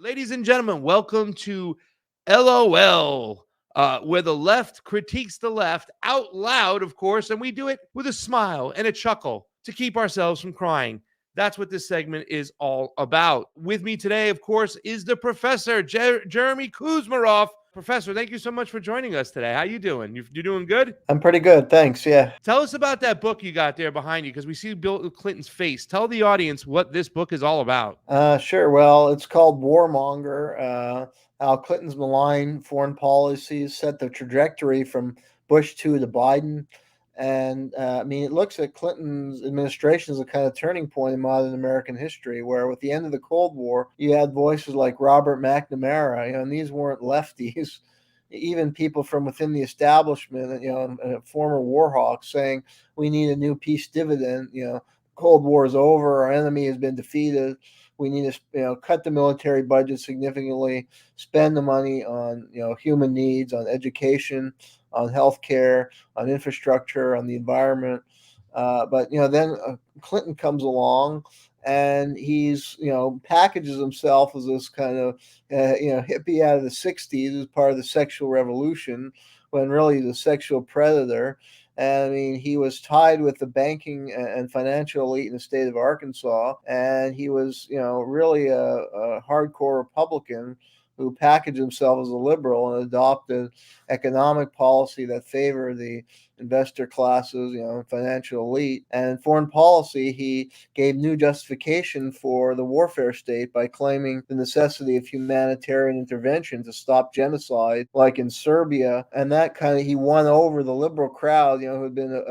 Ladies and gentlemen, welcome to LOL, where the left critiques the left out loud, of course, and we do it with a smile and a chuckle to keep ourselves from crying. That's what this segment is all about. With me today, of course, is the professor, Jeremy Kuzmarov. Professor, thank you so much for joining us today. How you doing? You doing good? I'm pretty good, thanks. Yeah. Tell us about that book you got there behind you, because we see Bill Clinton's face. Tell the audience what this book is all about. Sure. Well, it's called Warmonger. How Clinton's malign foreign policies set the trajectory from Bush 2 to Biden. And it looks at Clinton's administration as a kind of turning point in modern American history, where with the end of the Cold War, you had voices like Robert McNamara, and these weren't lefties. Even people from within the establishment, and former war hawks saying we need a new peace dividend. Cold War is over. Our enemy has been defeated. We need to, cut the military budget significantly, spend the money on, human needs, on education, on healthcare, on infrastructure, on the environment. But then Clinton comes along, and he's packages himself as this kind of hippie out of the '60s as part of the sexual revolution, when really he's a sexual predator. And he was tied with the banking and financial elite in the state of Arkansas, and he was really a hardcore Republican who packaged himself as a liberal and adopted economic policy that favored the investor classes, financial elite. And in foreign policy, he gave new justification for the warfare state by claiming the necessity of humanitarian intervention to stop genocide, like in Serbia. And that he won over the liberal crowd, who had been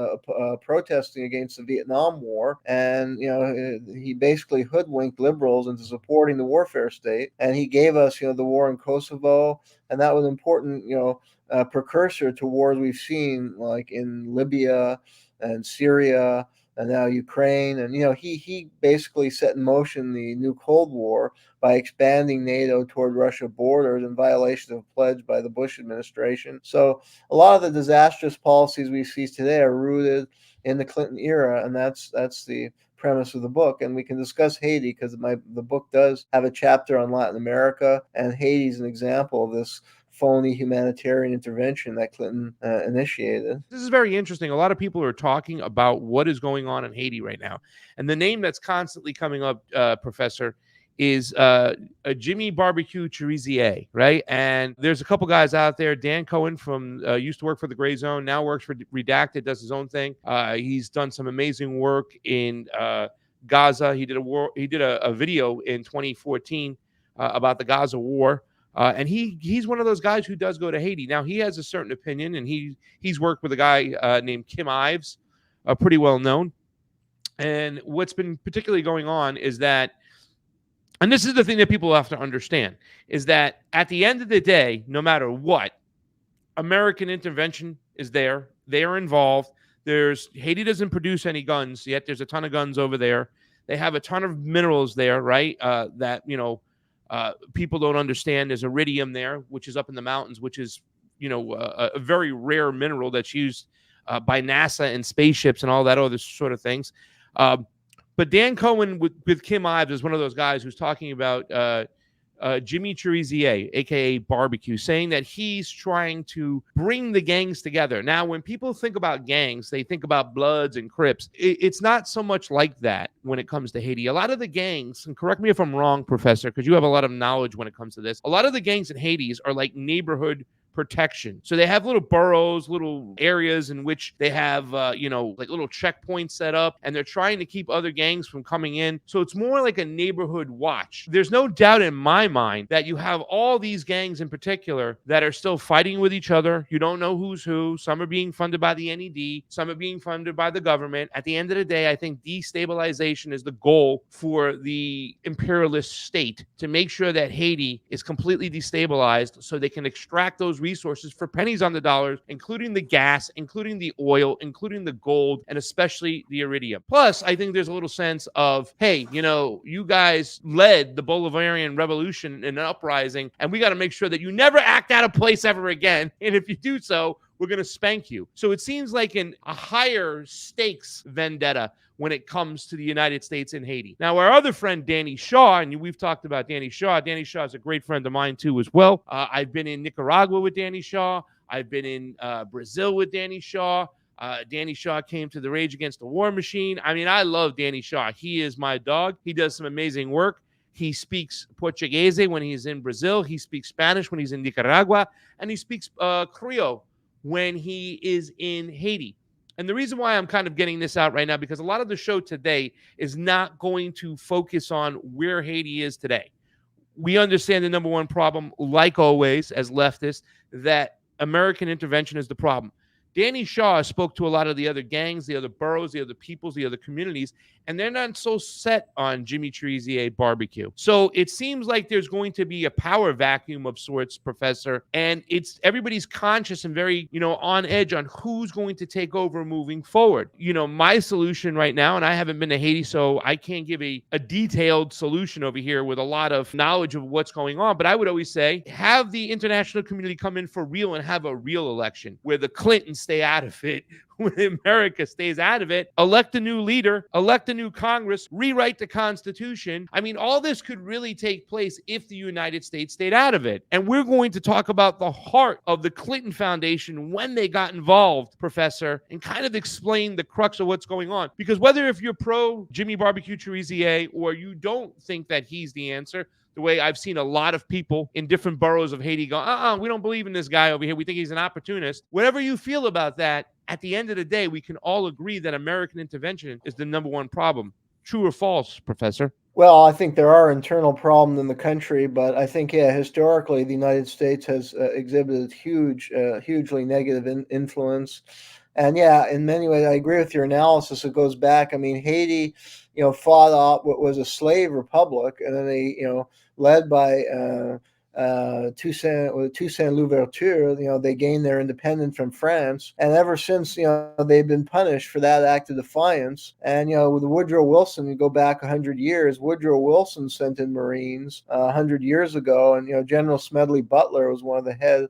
protesting against the Vietnam War. And, he basically hoodwinked liberals into supporting the warfare state. And he gave us, the war in Kosovo. And that was important, precursor to wars we've seen like in Libya and Syria and now Ukraine. And he basically set in motion the new Cold War by expanding NATO toward Russia borders in violation of a pledge by the Bush administration. So a lot of the disastrous policies we see today are rooted in the Clinton era, and that's the premise of the book. And we can discuss Haiti because the book does have a chapter on Latin America, and Haiti is an example of this phony humanitarian intervention that Clinton initiated. This is very interesting. A lot of people are talking about what is going on in Haiti right now. And the name that's constantly coming up, Professor, is Jimmy Barbecue Cherizier, right? And there's a couple guys out there. Dan Cohen from used to work for the Gray Zone, now works for Redacted, does his own thing. He's done some amazing work in Gaza. He did a video in 2014 about the Gaza war. And he's one of those guys who does go to Haiti. Now, he has a certain opinion, and he's worked with a guy named Kim Ives, pretty well known. And what's been particularly going on is that, and this is the thing that people have to understand, is that at the end of the day, no matter what, American intervention is there. They are involved. Haiti doesn't produce any guns yet. There's a ton of guns over there. They have a ton of minerals there, right? That, people don't understand. There's iridium there, which is up in the mountains, which is, a very rare mineral that's used by NASA and spaceships and all that other sort of things. But Dan Cohen with Kim Ives is one of those guys who's talking about Jimmy Cherizier, a.k.a. Barbecue, saying that he's trying to bring the gangs together. Now, when people think about gangs, they think about Bloods and Crips. It's not so much like that when it comes to Haiti. A lot of the gangs, and correct me if I'm wrong, Professor, because you have a lot of knowledge when it comes to this, a lot of the gangs in Haiti are like neighborhood protection. So they have little boroughs, little areas in which they have, like little checkpoints set up, and they're trying to keep other gangs from coming in. So it's more like a neighborhood watch. There's no doubt in my mind that you have all these gangs in particular that are still fighting with each other. You don't know who's who. Some are being funded by the NED. Some are being funded by the government. At the end of the day, I think destabilization is the goal for the imperialist state, to make sure that Haiti is completely destabilized so they can extract those resources for pennies on the dollar, including the gas, including the oil, including the gold, and especially the iridium. Plus, I think there's a little sense of, hey, you guys led the Bolivarian Revolution in an uprising, and we got to make sure that you never act out of place ever again. And if you do so, we're going to spank you. So it seems like a higher stakes vendetta when it comes to the United States and Haiti. Now, our other friend, Danny Shaw, and we've talked about Danny Shaw. Danny Shaw is a great friend of mine, too, as well. I've been in Nicaragua with Danny Shaw. I've been in Brazil with Danny Shaw. Danny Shaw came to the Rage Against the War Machine. I mean, I love Danny Shaw. He is my dog. He does some amazing work. He speaks Portuguese when he's in Brazil. He speaks Spanish when he's in Nicaragua. And he speaks Creole when he is in Haiti. And the reason why I'm kind of getting this out right now, because a lot of the show today is not going to focus on where Haiti is today. We understand the number one problem, like always, as leftists, that American intervention is the problem. Danny Shaw spoke to a lot of the other gangs, the other boroughs, the other peoples, the other communities, and they're not so set on Jimmy Cherizier barbecue. So it seems like there's going to be a power vacuum of sorts, Professor, and it's everybody's conscious and very, on edge on who's going to take over moving forward. My solution right now, and I haven't been to Haiti, so I can't give a detailed solution over here with a lot of knowledge of what's going on, but I would always say, have the international community come in for real and have a real election where the Clintons stay out of it, when America stays out of it, elect a new leader, elect a new Congress, rewrite the Constitution. I mean, all this could really take place if the United States stayed out of it. And we're going to talk about the heart of the Clinton Foundation when they got involved, Professor, and kind of explain the crux of what's going on. Because whether if you're pro Jimmy Barbecue Cherizier or you don't think that he's the answer, the way I've seen a lot of people in different boroughs of Haiti go, we don't believe in this guy over here. We think he's an opportunist. Whatever you feel about that, at the end of the day, we can all agree that American intervention is the number one problem. True or false, Professor? Well, I think there are internal problems in the country, but I think, historically, the United States has exhibited hugely negative influence. And in many ways, I agree with your analysis. It goes back. I mean, Haiti, fought off what was a slave republic, and then they, led by Toussaint Louverture, they gained their independence from France, and ever since, they've been punished for that act of defiance. And with Woodrow Wilson, you go back 100 years. Woodrow Wilson sent in Marines 100 years ago, and General Smedley Butler was one of the head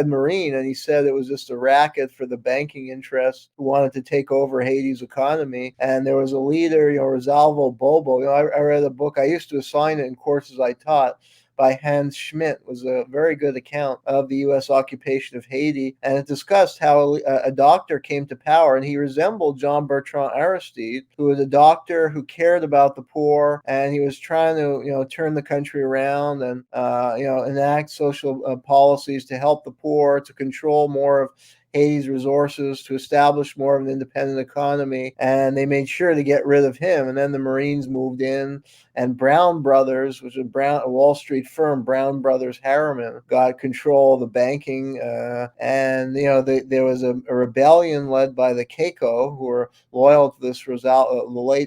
Marine, and he said it was just a racket for the banking interests who wanted to take over Haiti's economy. And there was a leader, Rosalvo Bobo. I read a book. I used to assign it in courses I taught, by Hans Schmidt. It was a very good account of the U.S. occupation of Haiti, and it discussed how a doctor came to power, and he resembled Jean-Bertrand Aristide, who was a doctor who cared about the poor, and he was trying to, turn the country around and, enact social policies to help the poor, to control more of Haiti's resources, to establish more of an independent economy, and they made sure to get rid of him. And then the Marines moved in, and Brown Brothers, which is a Wall Street firm, Brown Brothers Harriman, got control of the banking, and there was a rebellion led by the Keiko, who were loyal to this result.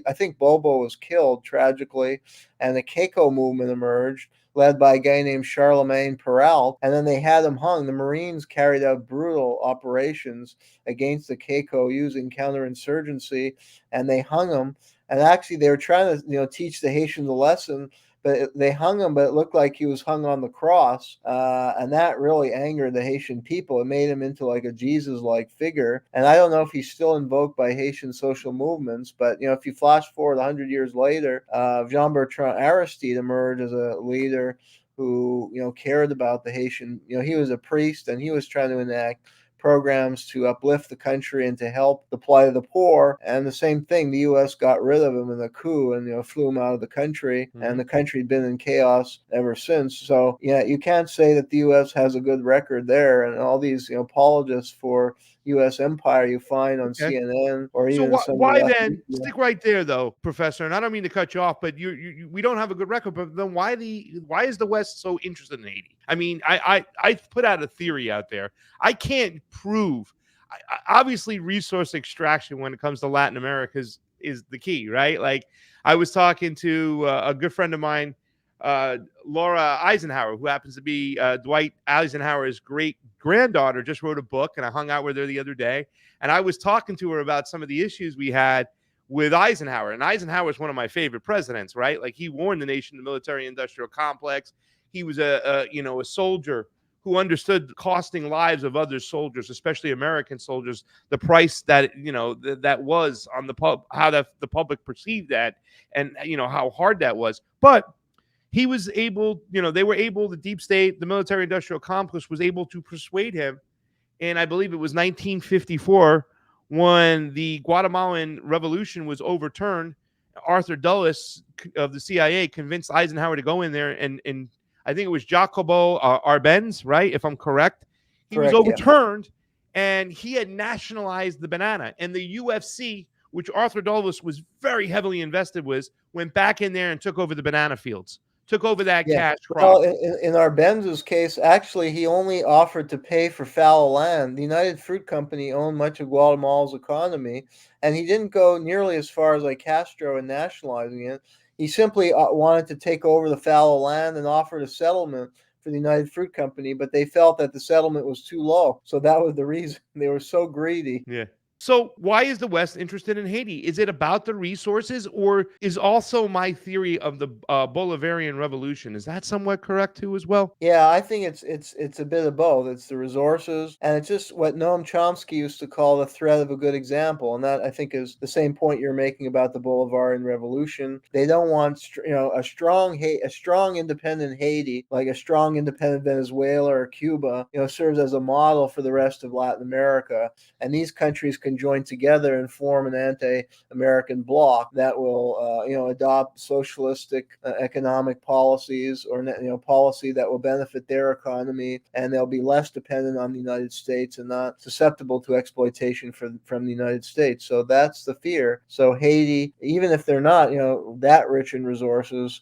I think Bobo was killed tragically, and the Keiko movement emerged, led by a guy named Charlemagne Perrault, and then they had him hung. The Marines carried out brutal operations against the Keiko using counterinsurgency, and they hung him. And actually, they were trying to, teach the Haitians a lesson, but they hung him, but it looked like he was hung on the cross, and that really angered the Haitian people. It made him into like a Jesus-like figure, and I don't know if he's still invoked by Haitian social movements, but, if you flash forward 100 years later, Jean-Bertrand Aristide emerged as a leader who, cared about the Haitian, he was a priest, and he was trying to enact programs to uplift the country and to help the plight of the poor. And the same thing, the U.S. got rid of him in a coup and flew him out of the country, and the country had been in chaos ever since. So you can't say that the U.S. has a good record there, and all these apologists for U.S. empire you find on CNN or even some. Why then stick right there though, Professor? And I don't mean to cut you off, but we don't have a good record. But then why is the West so interested in Haiti? I mean, I put out a theory out there. I can't prove. Obviously, resource extraction when it comes to Latin America is the key, right? Like I was talking to a good friend of mine, Laura Eisenhower, who happens to be Dwight Eisenhower's great granddaughter, just wrote a book, and I hung out with her the other day, and I was talking to her about some of the issues we had with Eisenhower. And Eisenhower is one of my favorite presidents, right? Like he warned the nation, the military-industrial complex. He was a soldier who understood costing lives of other soldiers, especially American soldiers, the price that that was on how the public perceived that, and how hard that was. But he was able, they were able, the deep state, the military industrial complex was able to persuade him. And I believe it was 1954 when the Guatemalan Revolution was overturned. Arthur Dulles of the CIA convinced Eisenhower to go in there, and I think it was Jacobo Arbenz, right? If I'm correct. He was overturned, and he had nationalized the banana. And the UFC, which Arthur Dulles was very heavily invested with, went back in there and took over the banana fields. Took over that cash crop. Well, in Arbenz's case, actually, he only offered to pay for fallow land. The United Fruit Company owned much of Guatemala's economy, and he didn't go nearly as far as like Castro in nationalizing it. He simply wanted to take over the fallow land and offered a settlement for the United Fruit Company, but they felt that the settlement was too low. So that was the reason. They were so greedy. Yeah. So why is the West interested in Haiti? Is it about the resources, or is also my theory of the Bolivarian Revolution? Is that somewhat correct too as well? Yeah, I think it's a bit of both. It's the resources, and it's just what Noam Chomsky used to call the threat of a good example, and that I think is the same point you're making about the Bolivarian Revolution. They don't want a strong independent Haiti, like a strong independent Venezuela or Cuba, serves as a model for the rest of Latin America, and these countries can join together and form an anti-American bloc that will, adopt socialistic economic policies, or policy that will benefit their economy, and they'll be less dependent on the United States and not susceptible to exploitation from the United States. So that's the fear. So Haiti, even if they're not, that rich in resources,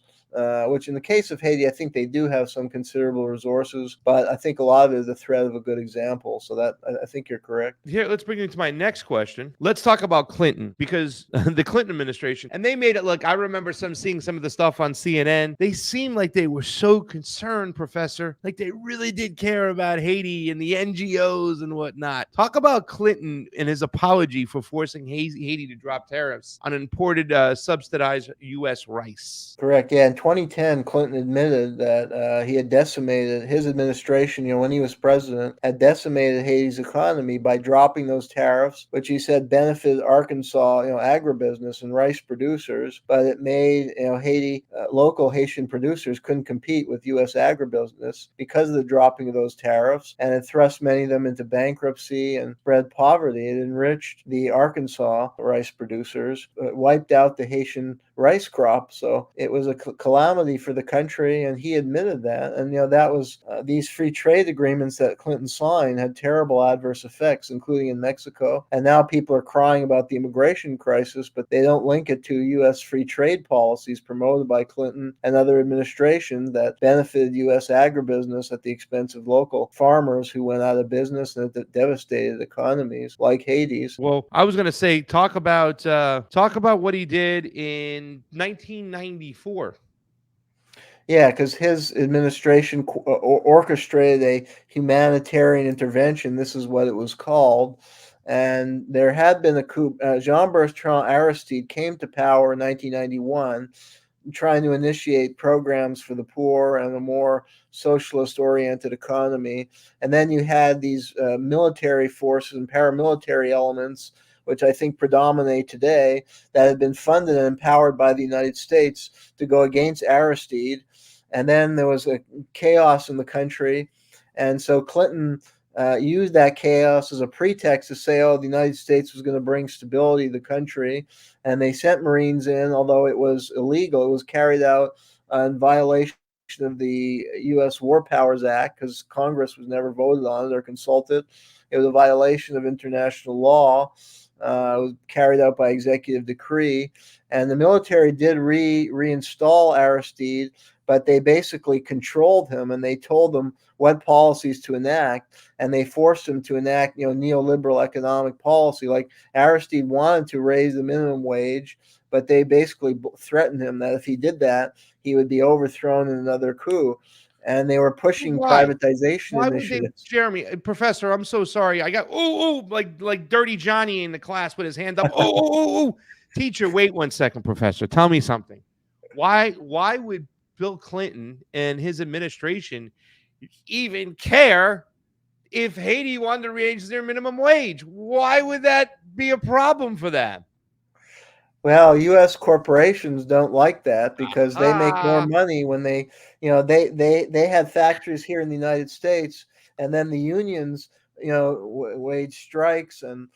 which in the case of Haiti, I think they do have some considerable resources, but I think a lot of it is the threat of a good example. So that I think you're correct. Here, let's bring it to my next question. Let's talk about Clinton, because the Clinton administration, and they made it look, I remember seeing some of the stuff on CNN. They seemed like they were so concerned, Professor, like they really did care about Haiti and the NGOs and whatnot. Talk about Clinton and his apology for forcing Haiti to drop tariffs on imported subsidized U.S. rice. Correct. Yeah. In 2010, Clinton admitted that he had decimated his administration, when he was president, had decimated Haiti's economy by dropping those tariffs, which he said benefited Arkansas, agribusiness and rice producers, but it made, Haiti, local Haitian producers couldn't compete with U.S. agribusiness because of the dropping of those tariffs, and it thrust many of them into bankruptcy and bred poverty. It enriched the Arkansas rice producers, wiped out the Haitian rice crop. So it was a calamity for the country, and he admitted that. And that was these free trade agreements that Clinton signed had terrible adverse effects, including in Mexico. And now people are crying about the immigration crisis, but they don't link it to U.S. free trade policies promoted by Clinton and other administrations that benefited U.S. agribusiness at the expense of local farmers who went out of business, and it devastated economies like Haiti's. Well, I was going to say, talk about what he did in 1994. Yeah, because his administration orchestrated a humanitarian intervention. This is what it was called. And there had been a coup. Jean-Bertrand Aristide came to power in 1991, trying to initiate programs for the poor and a more socialist-oriented economy. And then you had these military forces and paramilitary elements, which I think predominate today, that had been funded and empowered by the United States to go against Aristide. And then there was a chaos in the country. And so Clinton used that chaos as a pretext to say, the United States was going to bring stability to the country. And they sent Marines in, although it was illegal. It was carried out in violation of the U.S. War Powers Act, because Congress was never voted on it or consulted. It was a violation of international law. It was carried out by executive decree, and the military did reinstall Aristide, but they basically controlled him, and they told him what policies to enact, and they forced him to enact, neoliberal economic policy. Like Aristide wanted to raise the minimum wage, but they basically threatened him that if he did that, he would be overthrown in another coup. And they were pushing privatization initiatives. Jeremy, Professor, I'm so sorry. I got like Dirty Johnny in the class with his hand up. Teacher, wait 1 second, Professor. Tell me something. Why would Bill Clinton and his administration even care if Haiti wanted to raise their minimum wage? Why would that be a problem for them? Well, U.S. corporations don't like that because they make more Aha. money when they have factories here in the United States, and then the unions, wage strikes and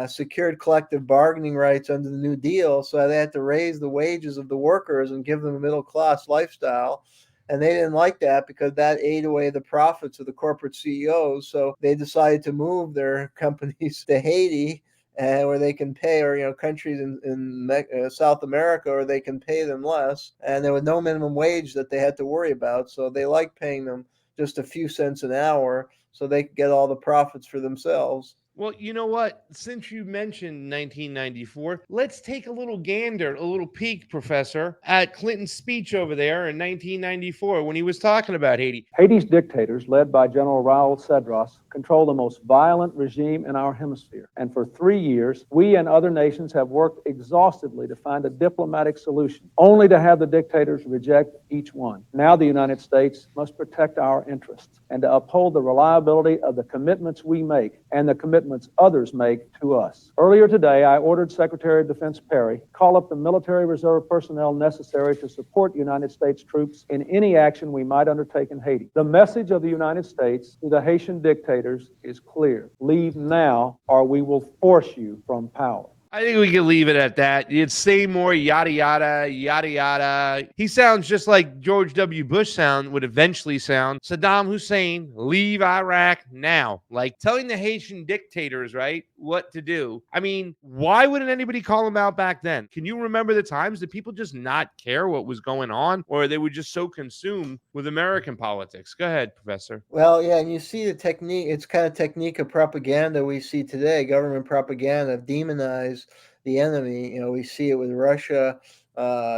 secured collective bargaining rights under the New Deal, so they had to raise the wages of the workers and give them a middle class lifestyle. And they didn't like that because that ate away the profits of the corporate CEOs. So they decided to move their companies to Haiti, where they can pay, or countries in South America, or they can pay them less, and there was no minimum wage that they had to worry about. So they like paying them just a few cents an hour, so they could get all the profits for themselves. Well, you know what? Since you mentioned 1994, let's take a little gander, a little peek, Professor, at Clinton's speech over there in 1994 when he was talking about Haiti. Haiti's dictators, led by General Raul Cedras, control the most violent regime in our hemisphere. And for 3 years, we and other nations have worked exhaustively to find a diplomatic solution, only to have the dictators reject each one. Now the United States must protect our interests and to uphold the reliability of the commitments we make and the commitments others make to us. Earlier today, I ordered Secretary of Defense Perry call up the military reserve personnel necessary to support United States troops in any action we might undertake in Haiti. The message of the United States to the Haitian dictators is clear. Leave now, or we will force you from power. I think we can leave it at that. You'd say more yada yada yada yada. He sounds just like George W. Bush would eventually sound. Saddam Hussein, leave Iraq now. Like telling the Haitian dictators, right, what to do. I mean, why wouldn't anybody call him out back then? Can you remember the times that people just not care what was going on, or they were just so consumed with American politics? Go ahead, Professor. Well, yeah, and you see the technique. It's kind of technique of propaganda we see today. Government propaganda demonize the enemy. We see it with Russia,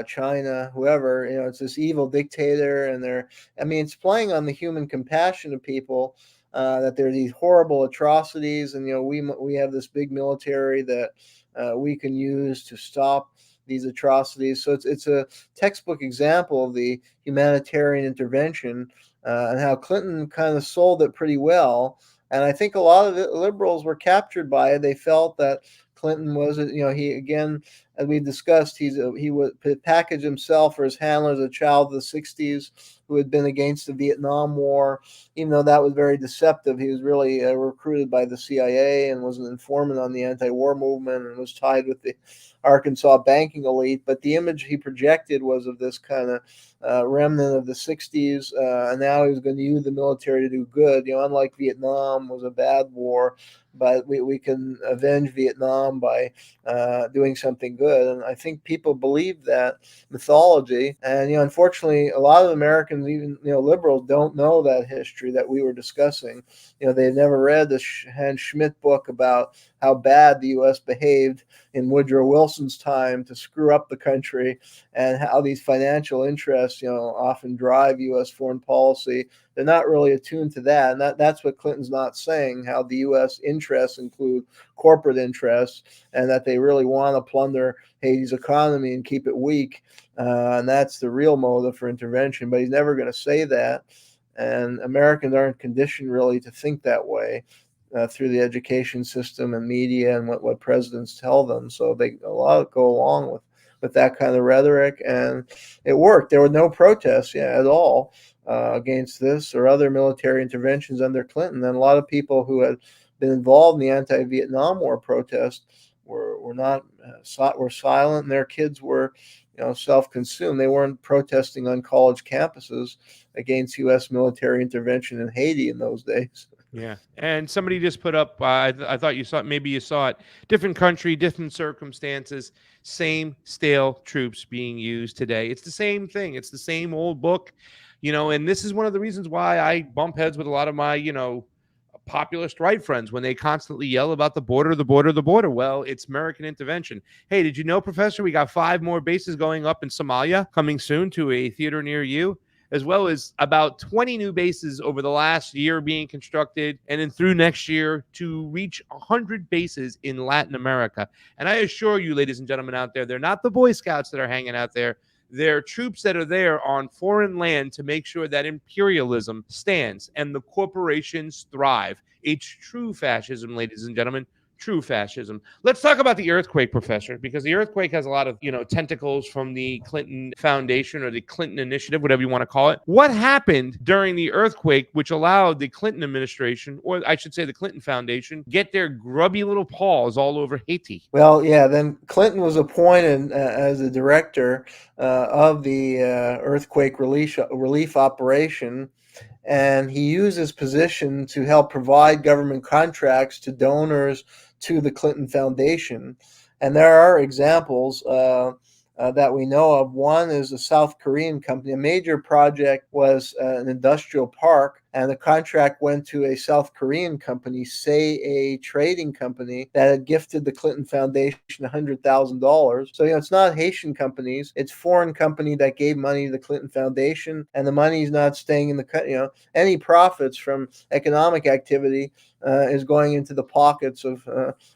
China, whoever. It's this evil dictator, and it's playing on the human compassion of people. That there are these horrible atrocities, and we have this big military that we can use to stop these atrocities. So it's a textbook example of the humanitarian intervention, and how Clinton kind of sold it pretty well. And I think a lot of the liberals were captured by it. They felt that Clinton was, he, again, as we discussed, he would package himself or his handler as a child of the 60s who had been against the Vietnam War, even though that was very deceptive. He was really recruited by the CIA and was an informant on the anti-war movement and was tied with the Arkansas banking elite. But the image he projected was of this kind of remnant of the 60s, and now he was going to use the military to do good. Unlike Vietnam was a bad war, but we can avenge Vietnam by doing something good. And I think people believe that mythology. And, unfortunately, a lot of Americans, even, liberals, don't know that history that we were discussing. They've never read the Hans Schmidt book about how bad the U.S. behaved in Woodrow Wilson's time to screw up the country, and how these financial interests, often drive U.S. foreign policy. They're not really attuned to that, and that's what Clinton's not saying, how the U.S. interests include corporate interests, and that they really want to plunder Haiti's economy and keep it weak, and that's the real motive for intervention. But he's never going to say that, and Americans aren't conditioned really to think that way. Through the education system and media and what presidents tell them. So a lot go along with that kind of rhetoric, and it worked. There were no protests at all against this or other military interventions under Clinton. And a lot of people who had been involved in the anti-Vietnam War protest were silent, and their kids were self-consumed. They weren't protesting on college campuses against U.S. military intervention in Haiti in those days. Yeah. And somebody just put up, I thought you saw it, maybe you saw it, different country, different circumstances, same stale troops being used today. It's the same thing. It's the same old book, and this is one of the reasons why I bump heads with a lot of my, populist right friends when they constantly yell about the border, the border, the border. Well, it's American intervention. Hey, did you know, Professor, we got 5 more bases going up in Somalia coming soon to a theater near you, as well as about 20 new bases over the last year being constructed, and then through next year to reach 100 bases in Latin America. And I assure you, ladies and gentlemen out there, they're not the Boy Scouts that are hanging out there. They're troops that are there on foreign land to make sure that imperialism stands and the corporations thrive. It's true fascism, ladies and gentlemen. True fascism. Let's talk about the earthquake, Professor, because the earthquake has a lot of, tentacles from the Clinton Foundation or the Clinton Initiative, whatever you want to call it. What happened during the earthquake, which allowed the Clinton administration, or I should say the Clinton Foundation, get their grubby little paws all over Haiti? Well, yeah, then Clinton was appointed as the director of the earthquake relief operation, and he used his position to help provide government contracts to donors to the Clinton Foundation. And there are examples that we know of. One is a South Korean company. A major project was an industrial park, and the contract went to a South Korean company, say a trading company, that had gifted the Clinton Foundation $100,000. So, it's not Haitian companies, it's foreign company that gave money to the Clinton Foundation, and the money is not staying in the country. Any profits from economic activity is going into the pockets of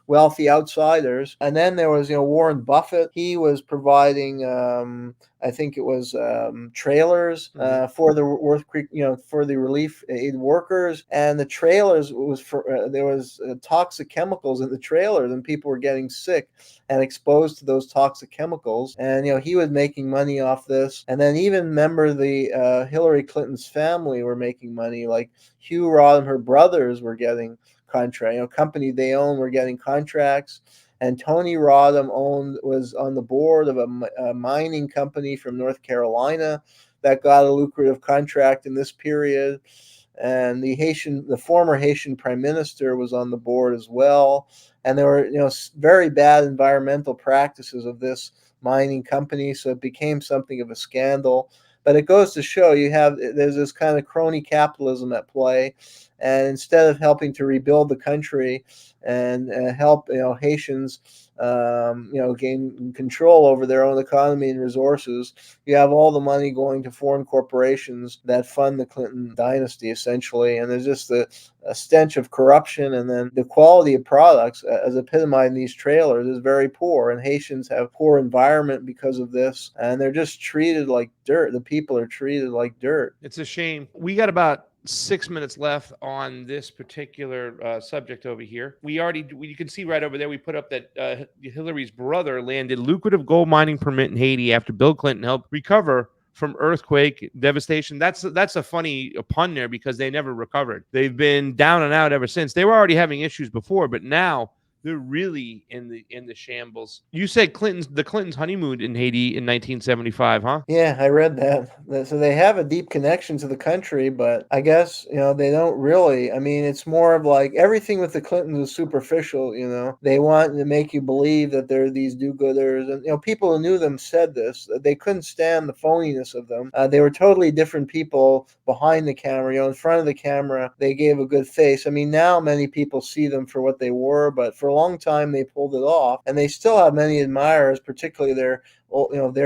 wealthy outsiders. And then there was, Warren Buffett. He was providing, I think it was trailers for the earthquake, for the relief aid workers. And the trailers was for there was toxic chemicals in the trailers, and people were getting sick and exposed to those toxic chemicals. And he was making money off this. And then even remember the Hillary Clinton's family were making money, like Hugh Rodham, her brothers were getting contract, company they own were getting contracts. And Tony Rodham was on the board of a mining company from North Carolina that got a lucrative contract in this period. And the former Haitian prime minister was on the board as well. And there were, very bad environmental practices of this mining company, so it became something of a scandal. But it goes to show there's this kind of crony capitalism at play. And instead of helping to rebuild the country and help Haitians gain control over their own economy and resources, you have all the money going to foreign corporations that fund the Clinton dynasty, essentially. And there's just a stench of corruption, and then the quality of products, as epitomized in these trailers, is very poor. And Haitians have poor environment because of this, and they're just treated like dirt. The people are treated like dirt. It's a shame. We got about 6 minutes left on this particular subject over here. You can see right over there, we put up that Hillary's brother landed lucrative gold mining permit in Haiti after Bill Clinton helped recover from earthquake devastation. That's a funny pun there, because they never recovered. They've been down and out ever since. They were already having issues before, but now they're really in the shambles. You said the Clintons honeymooned in Haiti in 1975, huh? Yeah, I read that. So they have a deep connection to the country, but I guess, they don't really. I mean, it's more of like everything with the Clintons is superficial, They want to make you believe that they're these do-gooders. And, people who knew them said this. They couldn't stand the phoniness of them. They were totally different people behind the camera. In front of the camera, they gave a good face. I mean, now many people see them for what they were, but for a long time they pulled it off, and they still have many admirers, particularly their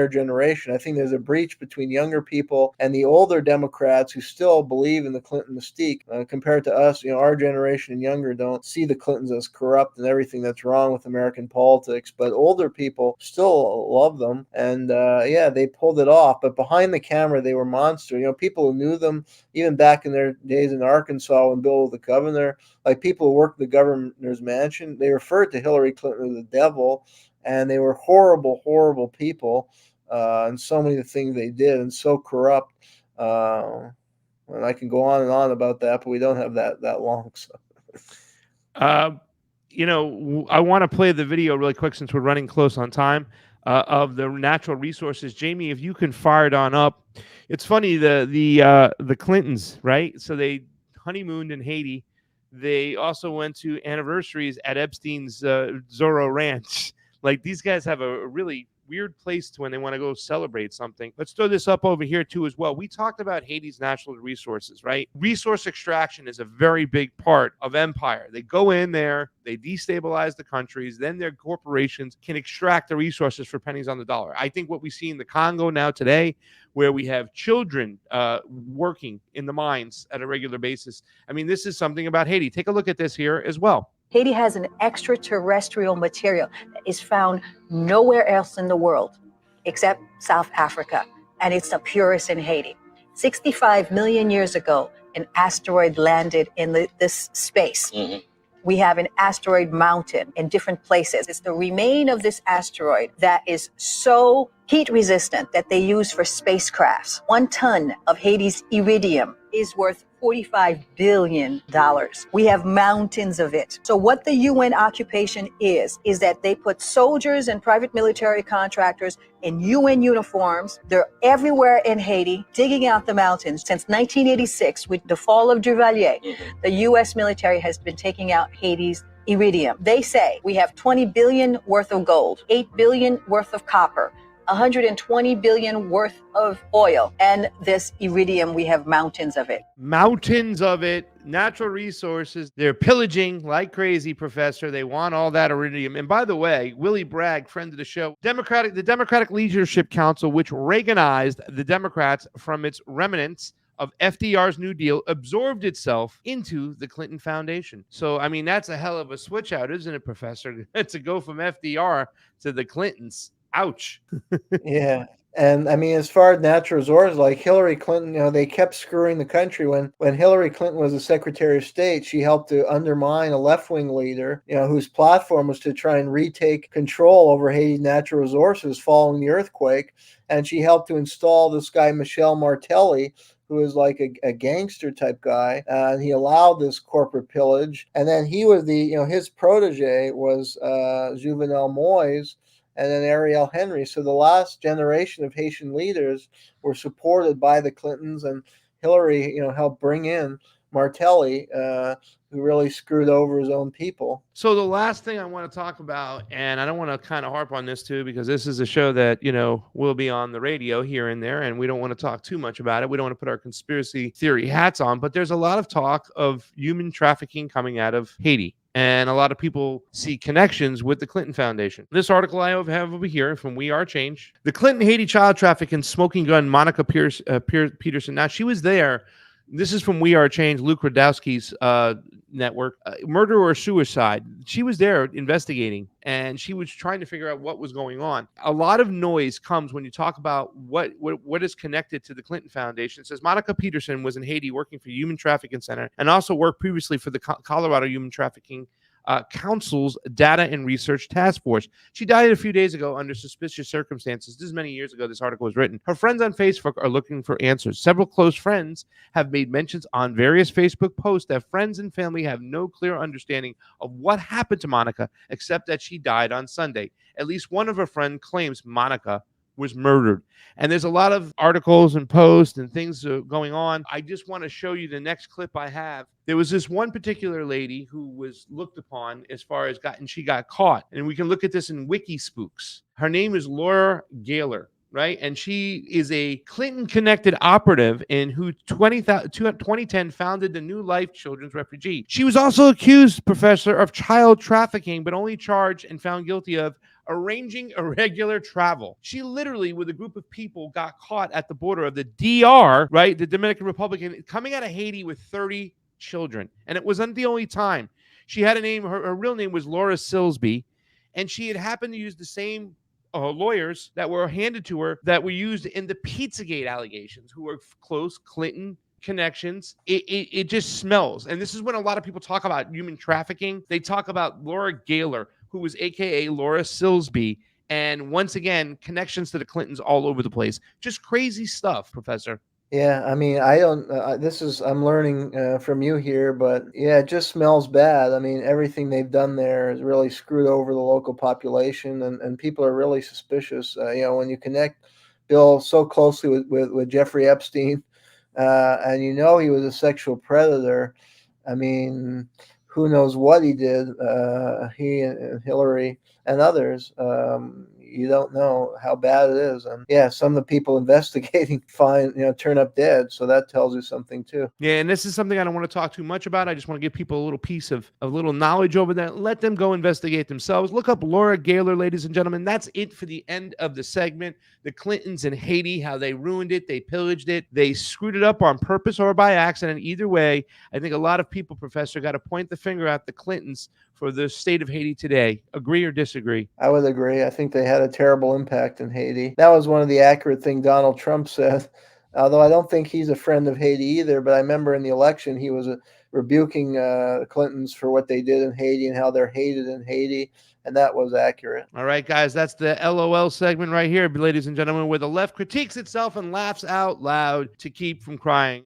generation. I think there's a breach between younger people and the older Democrats who still believe in the Clinton mystique, compared to us. Our generation and younger don't see the Clintons as corrupt and everything that's wrong with American politics, but older people still love them. And they pulled it off, but behind the camera they were monsters. People who knew them even back in their days in Arkansas when Bill was the governor, like people who worked in the governor's mansion, they referred to Hillary Clinton as the devil. And they were horrible, horrible people, and so many of the things they did, and so corrupt. And I can go on and on about that, but we don't have that long. So. I want to play the video really quick since we're running close on time, of the natural resources. Jamie, if you can fire it on up. It's funny, the Clintons, right? So they honeymooned in Haiti. They also went to anniversaries at Epstein's Zorro Ranch. Like, these guys have a really weird place to when they want to go celebrate something. Let's throw this up over here too as well. We talked about Haiti's natural resources, right? Resource extraction is a very big part of empire. They go in there, they destabilize the countries, then their corporations can extract the resources for pennies on the dollar. I think what we see in the Congo now today, where we have children working in the mines at a regular basis. I mean, this is something about Haiti. Take a look at this here as well. Haiti has an extraterrestrial material that is found nowhere else in the world. except South Africa, and it's the purest in Haiti. 65 million years ago, an asteroid landed in this space. We have an asteroid mountain in different places. It's the remain of this asteroid that is so heat resistant that they use for spacecrafts. 1 ton of Haiti's iridium is worth $45 billion. We have mountains of it. So what the UN occupation is that they put soldiers and private military contractors in UN uniforms. They're everywhere in Haiti, digging out the mountains. Since 1986, with the fall of Duvalier, the US military has been taking out Haiti's iridium. They say we have 20 billion worth of gold, 8 billion worth of copper, 120 billion worth of oil, and this iridium, we have mountains of it. Mountains of it, natural resources. They're pillaging like crazy, Professor. They want all that iridium. And by the way, Willie Bragg, friend of the show, the Democratic Leadership Council, which Reaganized the Democrats from its remnants of FDR's New Deal, absorbed itself into the Clinton Foundation. So, I mean, that's a hell of a switch out, isn't it, Professor? To go from FDR to the Clintons. Ouch. Yeah. And I mean, as far as natural resources, like Hillary Clinton, they kept screwing the country. When Hillary Clinton was the Secretary of State, she helped to undermine a left-wing leader, whose platform was to try and retake control over Haiti's natural resources following the earthquake. And she helped to install this guy, Michel Martelly, who is like a gangster type guy, and he allowed this corporate pillage. And then he was his protege was Juvenal Moise, and then Ariel Henry. So the last generation of Haitian leaders were supported by the Clintons, and Hillary, helped bring in Martelly, who really screwed over his own people. So the last thing I want to talk about, and I don't want to kind of harp on this too, because this is a show that, will be on the radio here and there, and we don't want to talk too much about it. We don't want to put our conspiracy theory hats on, but there's a lot of talk of human trafficking coming out of Haiti. And a lot of people see connections with the Clinton Foundation. This article I have over here from We Are Change. The Clinton Haiti child trafficking smoking gun, Monica Peterson. Now, she was there. This is from We Are Change, Luke Radowski's network. Murder or suicide. She was there investigating, and she was trying to figure out what was going on. A lot of noise comes when you talk about what is connected to the Clinton Foundation. It says Monica Peterson was in Haiti working for Human Trafficking Center and also worked previously for the Colorado Human Trafficking Council's Data and Research Task Force. She died a few days ago under suspicious circumstances. This is many years ago this article was written. Her friends on Facebook are looking for answers. Several close friends have made mentions on various Facebook posts that friends and family have no clear understanding of what happened to Monica, except that she died on Sunday. At least one of her friends claims Monica was murdered. And there's a lot of articles and posts and things going on. I just want to show you the next clip I have. There was this one particular lady who was looked upon as far as she got caught. And we can look at this in WikiSpooks. Her name is Laura Gaylor, right? And she is a Clinton-connected operative who 2010 founded the New Life Children's Refugee. She was also accused, Professor, of child trafficking, but only charged and found guilty of arranging irregular travel. She literally, with a group of people, got caught at the border of the DR, right, the Dominican Republic, coming out of Haiti with 30 children. And it wasn't the only time. She had a name, her real name was Laura Silsby, and she had happened to use the same lawyers that were handed to her that were used in the Pizzagate allegations, who were close Clinton connections. It just smells. And this is when a lot of people talk about human trafficking. They talk about Laura Gaylor, who was AKA Laura Silsby. And once again, connections to the Clintons all over the place. Just crazy stuff, Professor. Yeah, I mean, I don't, I'm learning from you here, but yeah, it just smells bad. I mean, everything they've done there has really screwed over the local population, and people are really suspicious. When you connect Bill so closely with Jeffrey Epstein, and he was a sexual predator, I mean, who knows what he did, he and Hillary and others. You don't know how bad it is. And yeah, some of the people investigating turn up dead. So that tells you something too. Yeah, and this is something I don't want to talk too much about. I just want to give people a little piece of a little knowledge over that. Let them go investigate themselves. Look up Laura Gaylor, ladies and gentlemen. That's it for the end of the segment. The Clintons in Haiti, how they ruined it, they pillaged it, they screwed it up on purpose or by accident. Either way, I think a lot of people, Professor, got to point the finger at the Clintons for the state of Haiti today. Agree or disagree? I would agree. I think they had a terrible impact in Haiti. That was one of the accurate things Donald Trump said, although I don't think he's a friend of Haiti either. But I remember in the election, he was rebuking the Clintons for what they did in Haiti and how they're hated in Haiti. And that was accurate. All right, guys, that's the LOL segment right here, ladies and gentlemen, where the left critiques itself and laughs out loud to keep from crying.